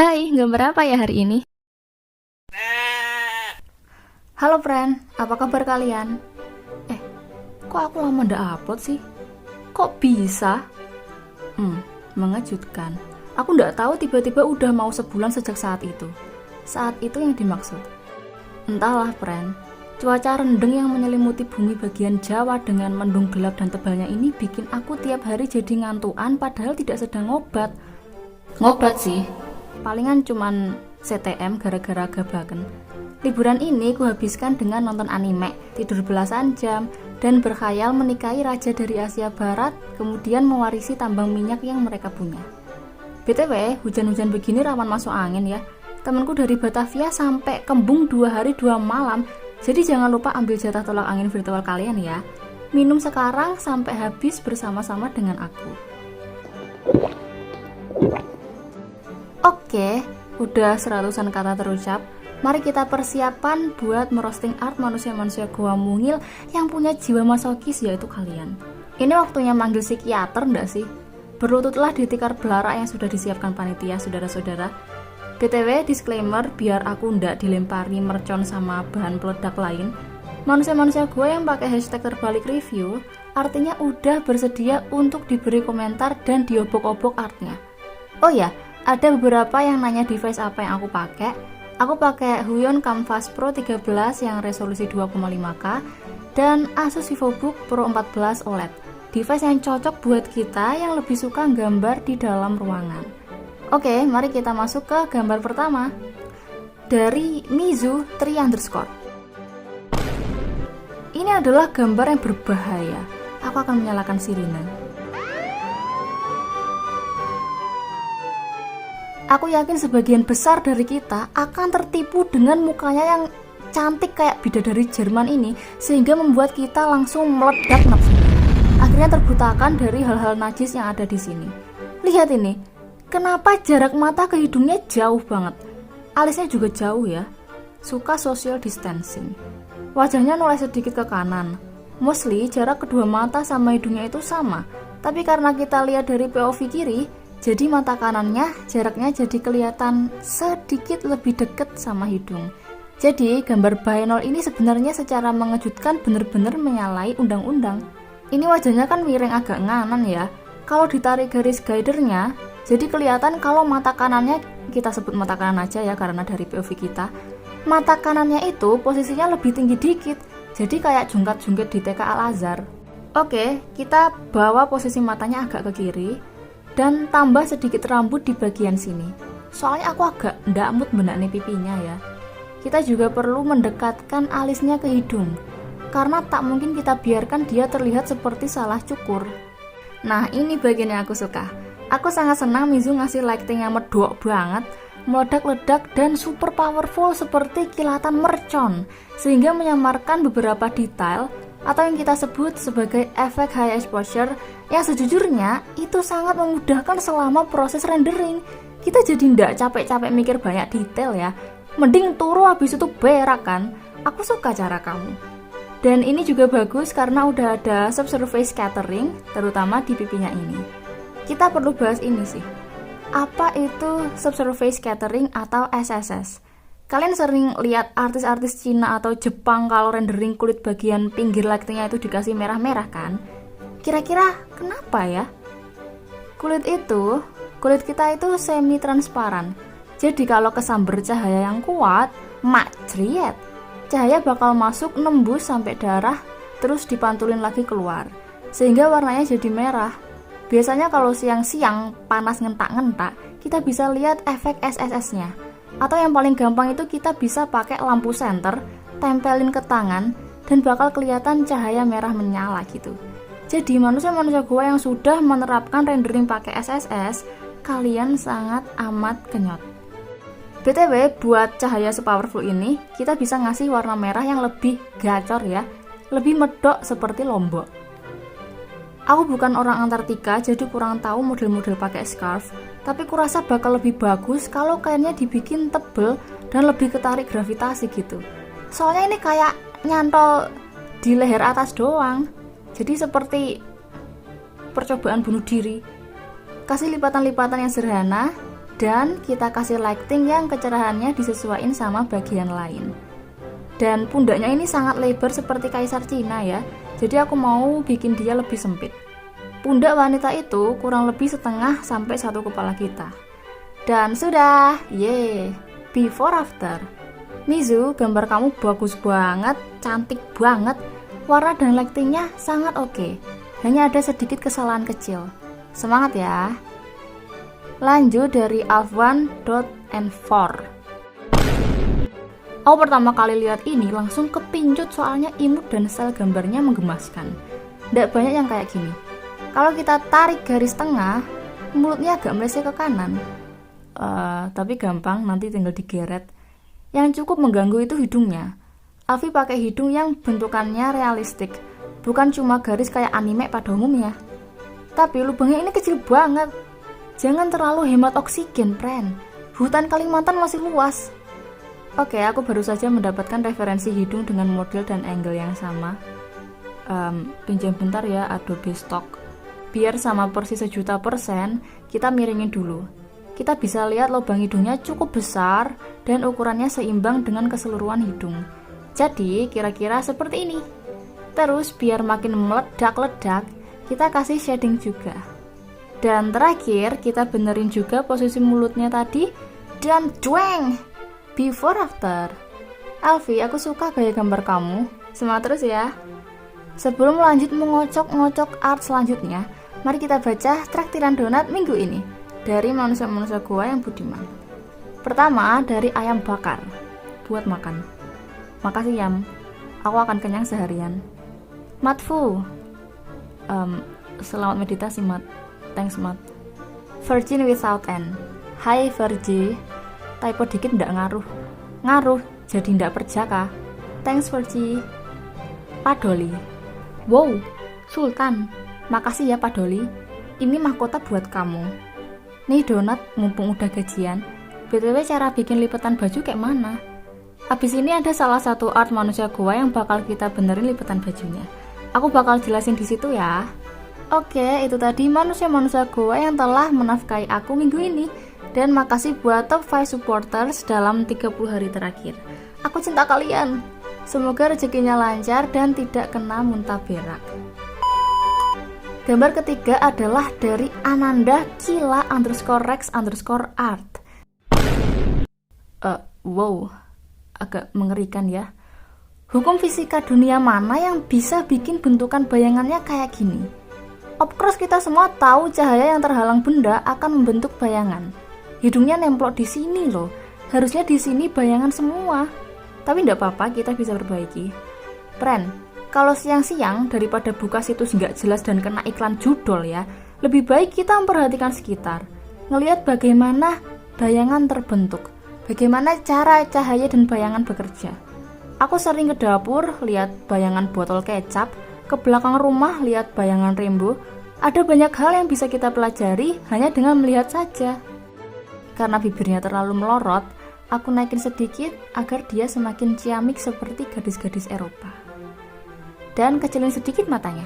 Hai, gambar apa ya hari ini? Halo friend, apa kabar kalian? Eh, kok aku lama ndak upload sih? Kok bisa? Mengejutkan. Aku ndak tahu tiba-tiba udah mau sebulan sejak saat itu. Saat itu yang dimaksud. Entahlah friend, cuaca rendeng yang menyelimuti bumi bagian Jawa dengan mendung gelap dan tebalnya ini bikin aku tiap hari jadi ngantuan padahal tidak sedang ngobat. Ngobat sih, palingan cuman CTM gara-gara gabaken. Liburan ini kuhabiskan dengan nonton anime, tidur belasan jam, dan berkhayal menikahi raja dari Asia Barat, kemudian mewarisi tambang minyak yang mereka punya. BTW, hujan-hujan begini rawan masuk angin ya. Temanku dari Batavia sampai kembung 2 hari 2 malam, jadi jangan lupa ambil jatah tolak angin virtual kalian ya. Minum sekarang sampai habis bersama-sama dengan aku. Oke, udah 100-an kata terucap. Mari kita persiapan buat merosting art manusia-manusia gua mungil yang punya jiwa masokis, yaitu kalian. Ini waktunya manggil psikiater ndak sih? Berlututlah di tikar belarak yang sudah disiapkan panitia, saudara-saudara. BTW, disclaimer biar aku ndak dilempari mercon sama bahan peledak lain. Manusia-manusia gue yang pakai hashtag terbalik review artinya udah bersedia untuk diberi komentar dan diobok-obok artnya. Oh ya, ada beberapa yang nanya device apa yang aku pakai. Aku pakai Huion Canvas Pro 13 yang resolusi 2,5K dan Asus VivoBook Pro 14 OLED. Device yang cocok buat kita yang lebih suka gambar di dalam ruangan. Oke, mari kita masuk ke gambar pertama. Dari Mizu 3_. Ini adalah gambar yang berbahaya. Aku akan menyalakan sirine. Aku yakin sebagian besar dari kita akan tertipu dengan mukanya yang cantik kayak bidadari Jerman ini, sehingga membuat kita langsung meledak nafsunya. Akhirnya terbutakan dari hal-hal najis yang ada di sini. Lihat ini, kenapa jarak mata ke hidungnya jauh banget? Alisnya juga jauh ya. Suka social distancing. Wajahnya noleh sedikit ke kanan. Mostly jarak kedua mata sama hidungnya itu sama, tapi karena kita lihat dari POV kiri, jadi mata kanannya jaraknya jadi kelihatan sedikit lebih deket sama hidung. Jadi gambar Baenol ini sebenarnya secara mengejutkan bener-bener menyalahi undang-undang. Ini wajahnya kan miring agak nganan ya. Kalau ditarik garis guidernya, jadi kelihatan kalau mata kanannya, kita sebut mata kanan aja ya karena dari POV kita, mata kanannya itu posisinya lebih tinggi dikit. Jadi kayak jungkat-jungkit di TK Al-Azhar. Oke, kita bawa posisi matanya agak ke kiri dan tambah sedikit rambut di bagian sini. Soalnya aku agak ndak mood benakne pipinya ya. Kita juga perlu mendekatkan alisnya ke hidung, karena tak mungkin kita biarkan dia terlihat seperti salah cukur. Nah, ini bagian yang aku suka. Aku sangat senang Mizu ngasih lighting yang medok banget, meledak-ledak dan super powerful seperti kilatan mercon, sehingga menyamarkan beberapa detail atau yang kita sebut sebagai efek high exposure yang sejujurnya itu sangat memudahkan selama proses rendering. Kita jadi ndak capek-capek mikir banyak detail ya, mending turu habis itu berak kan. Aku suka cara kamu. Dan ini juga bagus karena udah ada subsurface scattering, terutama di pipinya ini. Kita perlu bahas ini sih, apa itu subsurface scattering atau SSS? Kalian sering lihat artis-artis Cina atau Jepang kalau rendering kulit bagian pinggir lightingnya itu dikasih merah-merah kan? Kira-kira kenapa ya? Kulit kita itu semi-transparan. Jadi kalau kesamber cahaya yang kuat, makjriet, cahaya bakal masuk nembus sampai darah, terus dipantulin lagi keluar, sehingga warnanya jadi merah. Biasanya kalau siang-siang panas ngentak-ngentak, kita bisa lihat efek SSS-nya. Atau yang paling gampang itu kita bisa pakai lampu senter, tempelin ke tangan, dan bakal kelihatan cahaya merah menyala gitu. Jadi manusia-manusia gua yang sudah menerapkan rendering pakai SSS, kalian sangat amat kenyot. BTW, buat cahaya sepowerful ini, kita bisa ngasih warna merah yang lebih gacor ya, lebih medok seperti lombok. Aku bukan orang Antartika, jadi kurang tahu model-model pakai scarf, tapi kurasa bakal lebih bagus kalau kainnya dibikin tebel dan lebih ketarik gravitasi gitu. Soalnya ini kayak nyantol di leher atas doang, jadi seperti percobaan bunuh diri. Kasih lipatan-lipatan yang sederhana Dan kita kasih lighting yang kecerahannya disesuaikan sama bagian lain. Dan pundaknya ini sangat lebar seperti kaisar Cina ya. Jadi aku mau bikin dia lebih sempit. Pundak wanita itu kurang lebih setengah sampai satu kepala kita. Dan sudah, yeay, before after. Mizu, gambar kamu bagus banget, cantik banget. Warna dan lightingnya sangat oke. Hanya ada sedikit kesalahan kecil. Semangat ya. Lanjut dari alf1.n4. Aku pertama kali lihat ini langsung kepincut soalnya imut dan style gambarnya menggemaskan. Nggak banyak yang kayak gini. Kalau kita tarik garis tengah, mulutnya agak meleset ke kanan. Tapi gampang, nanti tinggal digeret. Yang cukup mengganggu itu hidungnya. Alfi pakai hidung yang bentukannya realistik, bukan cuma garis kayak anime pada umumnya. Tapi lubangnya ini kecil banget. Jangan terlalu hemat oksigen, friend. Hutan Kalimantan masih luas. Oke, aku baru saja mendapatkan referensi hidung dengan model dan angle yang sama. Pinjam bentar ya Adobe Stock. Biar sama persis 1.000.000%, kita miringin dulu. Kita bisa lihat lubang hidungnya cukup besar dan ukurannya seimbang dengan keseluruhan hidung. Jadi, kira-kira seperti ini. Terus, biar makin meledak-ledak, kita kasih shading juga. Dan terakhir, kita benerin juga posisi mulutnya tadi. Dan jueng! Before after. Alfi, aku suka gaya gambar kamu. Semangat terus ya. Sebelum lanjut mengocok-ngocok art selanjutnya, mari kita baca traktiran donat minggu ini dari manusia-manusia gua yang budiman. Pertama, dari ayam bakar buat makan. Makasih Yam, aku akan kenyang seharian. Matfu, selamat meditasi Mat. Thanks Mat. Virgin without N. Hai Virgi, typo dikit ndak ngaruh. Ngaruh, jadi ndak perjaka. Thanks Virgi. Padoli. Wow, Sultan. Makasih ya Padoli. Ini mahkota buat kamu. Nih donat, mumpung udah gajian. BTW cara bikin lipetan baju kayak mana? Abis ini ada salah satu art manusia gua yang bakal kita benerin lipetan bajunya. Aku bakal jelasin di situ ya. Oke, itu tadi manusia-manusia gua yang telah menafkahi aku minggu ini. Dan makasih buat top 5 supporters dalam 30 hari terakhir. Aku cinta kalian. Semoga rezekinya lancar dan tidak kena muntah berak. Gambar ketiga adalah dari Ananda Kila_Rex_art. Wow, agak mengerikan ya. Hukum fisika dunia mana yang bisa bikin bentukan bayangannya kayak gini? Of course kita semua tahu cahaya yang terhalang benda akan membentuk bayangan. Hidungnya nemplok di sini loh. Harusnya di sini bayangan semua. Tapi nggak apa-apa, kita bisa perbaiki. Friend, kalau siang-siang daripada buka situs nggak jelas dan kena iklan judul ya, lebih baik kita memperhatikan sekitar. Ngelihat bagaimana bayangan terbentuk. Bagaimana cara cahaya dan bayangan bekerja. Aku sering ke dapur, lihat bayangan botol kecap. Ke belakang rumah, lihat bayangan rainbow. Ada banyak hal yang bisa kita pelajari hanya dengan melihat saja. Karena bibirnya terlalu melorot, aku naikin sedikit agar dia semakin ciamik seperti gadis-gadis Eropa. Dan kecilin sedikit matanya.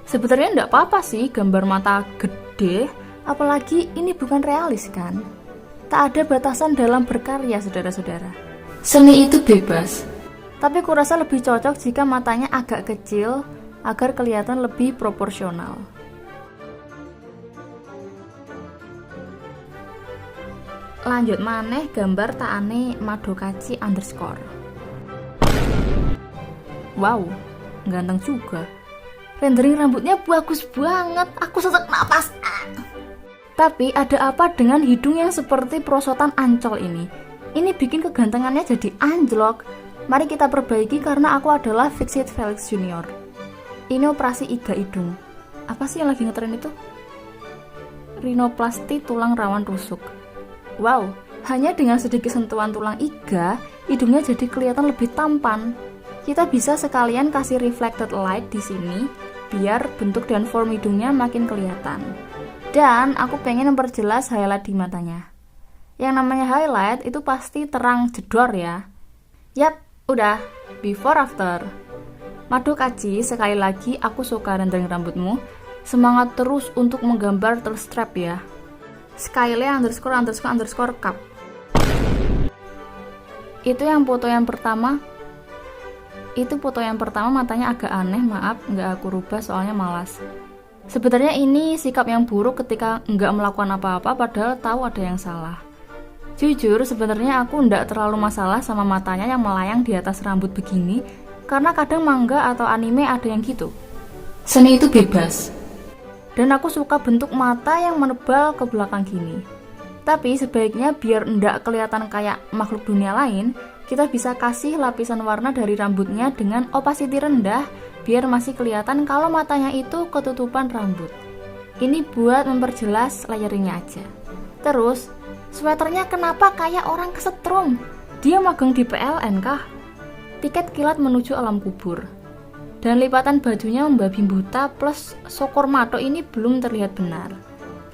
Sebenarnya enggak apa-apa sih gambar mata gede, apalagi ini bukan realis kan? Tak ada batasan dalam berkarya, saudara-saudara. Seni itu bebas. Tapi kurasa lebih cocok jika matanya agak kecil agar kelihatan lebih proporsional. Lanjut maneh gambar taane Madokachi_. Wow, ganteng juga. Rendering rambutnya bagus banget. Aku sesak napas. Tapi ada apa dengan hidung yang seperti perosotan ancol ini? Ini bikin kegantengannya jadi anjlok. Mari kita perbaiki karena aku adalah Fixit Felix Junior. Ini operasi iga hidung. Apa sih yang lagi ngetren itu? Rhinoplasty tulang rawan rusuk. Wow, hanya dengan sedikit sentuhan tulang iga, hidungnya jadi kelihatan lebih tampan. Kita bisa sekalian kasih reflected light di sini, biar bentuk dan form hidungnya makin kelihatan. Dan aku pengen memperjelas highlight di matanya. Yang namanya highlight itu pasti terang jedor ya. Yap, udah. Before after. Madokachi, sekali lagi aku suka rendering rambutmu. Semangat terus untuk menggambar terstrap ya. skyle____cup. Itu foto yang pertama. Itu foto yang pertama, matanya agak aneh, maaf nggak aku rubah soalnya malas. Sebenarnya ini sikap yang buruk ketika nggak melakukan apa-apa padahal tahu ada yang salah. Jujur, sebenarnya aku nggak terlalu masalah sama matanya yang melayang di atas rambut begini, karena kadang manga atau anime ada yang gitu. Seni itu bebas. Dan aku suka bentuk mata yang menebal ke belakang gini. Tapi sebaiknya biar nggak kelihatan kayak makhluk dunia lain, kita bisa kasih lapisan warna dari rambutnya dengan opacity rendah biar masih kelihatan kalau matanya itu ketutupan rambut. Ini buat memperjelas layeringnya aja. Terus, sweaternya kenapa kayak orang kesetrum? Dia magang di PLN kah? Tiket kilat menuju alam kubur. Dan lipatan bajunya membabi buta plus sokor mato ini belum terlihat benar.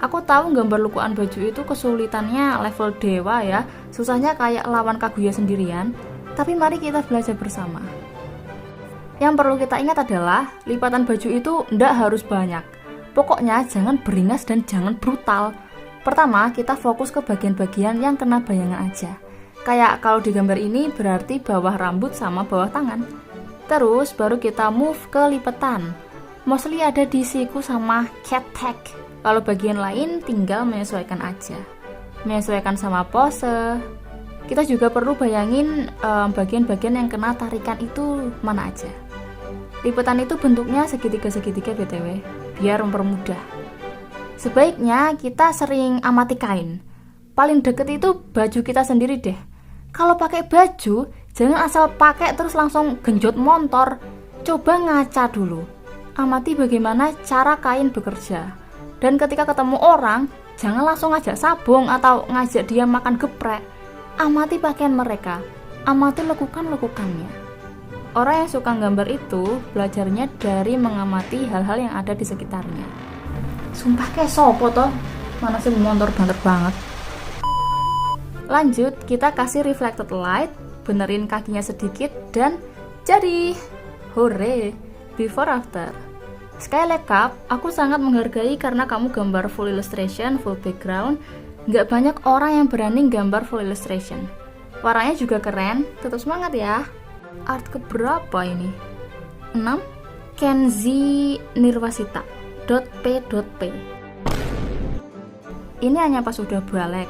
Aku tahu gambar lukuan baju itu kesulitannya level dewa ya, susahnya kayak lawan Kaguya sendirian, tapi mari kita belajar bersama. Yang perlu kita ingat adalah, lipatan baju itu ndak harus banyak. Pokoknya jangan beringas dan jangan brutal. Pertama, kita fokus ke bagian-bagian yang kena bayangan aja. Kayak kalau di gambar ini berarti bawah rambut sama bawah tangan. Terus baru kita move ke lipatan. Mostly ada di siku sama cat tag. Kalau bagian lain tinggal menyesuaikan aja. Menyesuaikan sama pose. Kita juga perlu bayangin bagian-bagian yang kena tarikan itu mana aja. Lipatan itu bentuknya segitiga-segitiga BTW, biar mempermudah. Sebaiknya kita sering amati kain. Paling deket itu baju kita sendiri deh. Kalau pakai baju, jangan asal pakai terus langsung genjot motor. Coba ngaca dulu. Amati bagaimana cara kain bekerja. Dan ketika ketemu orang, jangan langsung ngajak sabung atau ngajak dia makan geprek. Amati pakaian mereka, amati lekukan-lekukannya. Orang yang suka gambar itu belajarnya dari mengamati hal-hal yang ada di sekitarnya. Sumpah kayak sopo toh, mana sih motor banget. Lanjut, kita kasih reflected light, benerin kakinya sedikit, dan jadi hore, before after. Skyle Cup, aku sangat menghargai karena kamu gambar full illustration, full background. Nggak banyak orang yang berani gambar full illustration. Warnanya juga keren, tetap semangat ya. Art keberapa ini? 6. Kenzi Nirwasita .p.p. Ini hanya pas udah balik.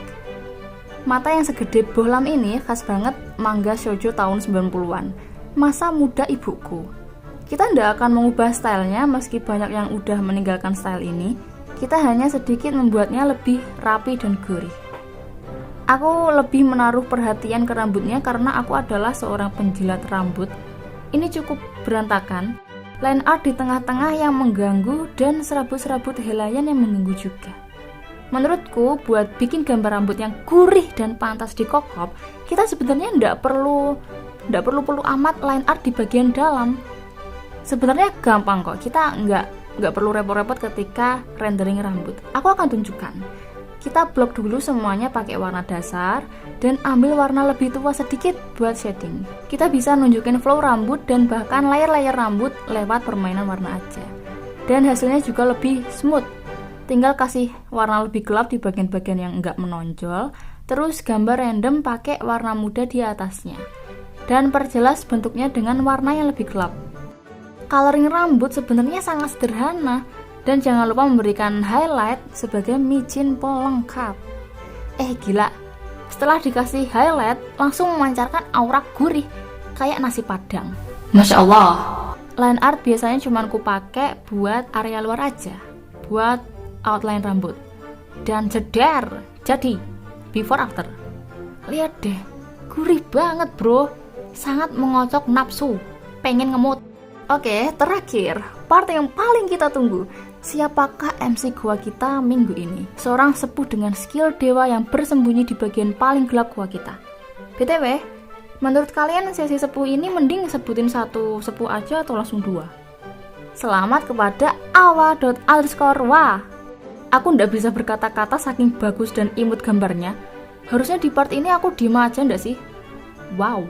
Mata yang segede bohlam ini khas banget manga shoujo tahun 90-an. Masa muda ibuku. Kita tidak akan mengubah stylenya meski banyak yang udah meninggalkan style ini. Kita hanya sedikit membuatnya lebih rapi dan gurih. Aku lebih menaruh perhatian ke rambutnya karena aku adalah seorang penjilat rambut. Ini cukup berantakan. Line art di tengah-tengah yang mengganggu dan serabut-serabut helaian yang mengganggu juga. Menurutku, buat bikin gambar rambut yang gurih dan pantas dikokop, kita sebenarnya tidak perlu amat line art di bagian dalam. Sebenarnya gampang kok, kita nggak perlu repot-repot ketika rendering rambut. Aku akan tunjukkan. Kita blok dulu semuanya pakai warna dasar dan ambil warna lebih tua sedikit buat shading. Kita bisa nunjukin flow rambut dan bahkan layer-layer rambut lewat permainan warna aja. Dan hasilnya juga lebih smooth. Tinggal kasih warna lebih gelap di bagian-bagian yang nggak menonjol, terus gambar random pakai warna muda di atasnya. Dan perjelas bentuknya dengan warna yang lebih gelap. Coloring rambut sebenarnya sangat sederhana, dan jangan lupa memberikan highlight sebagai micin pelengkap. Gila, setelah dikasih highlight langsung memancarkan aura gurih kayak nasi padang. Masya Allah. Line art biasanya cuma aku pakai buat area luar aja, buat outline rambut. Dan jeder, jadi before after. Lihat deh, gurih banget bro, sangat mengocok nafsu, pengen ngemut. Oke, terakhir, part yang paling kita tunggu. Siapakah MC gua kita minggu ini? Seorang sepuh dengan skill dewa yang bersembunyi di bagian paling gelap gua kita. BTW, menurut kalian sesi sepuh ini mending sebutin satu sepuh aja atau langsung dua? Selamat kepada awa._wa. Aku ndak bisa berkata-kata saking bagus dan imut gambarnya. Harusnya di part ini aku diem aja ndak sih? Wow.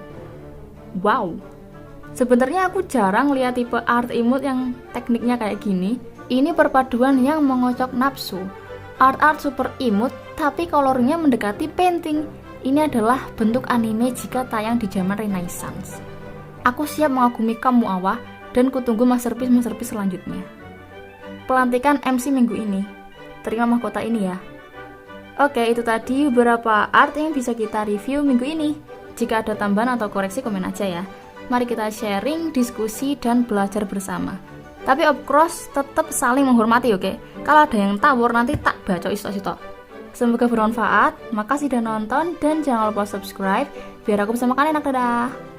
Sebenarnya aku jarang lihat tipe art imut yang tekniknya kayak gini. Ini perpaduan yang mengocok nafsu. Art-art super imut tapi kolornya mendekati painting. Ini adalah bentuk anime jika tayang di zaman Renaissance. Aku siap mengagumi kamu Awa, dan kutunggu masterpiece selanjutnya. Pelantikan MC minggu ini. Terima mahkota ini ya. Oke, itu tadi beberapa art yang bisa kita review minggu ini. Jika ada tambahan atau koreksi komen aja ya. Mari kita sharing, diskusi, dan belajar bersama. Tapi of course tetap saling menghormati, oke? Kalau ada yang tawur nanti tak baca istok-istok. Semoga bermanfaat. Makasih udah nonton dan jangan lupa subscribe biar aku bisa makan enak. Dadah.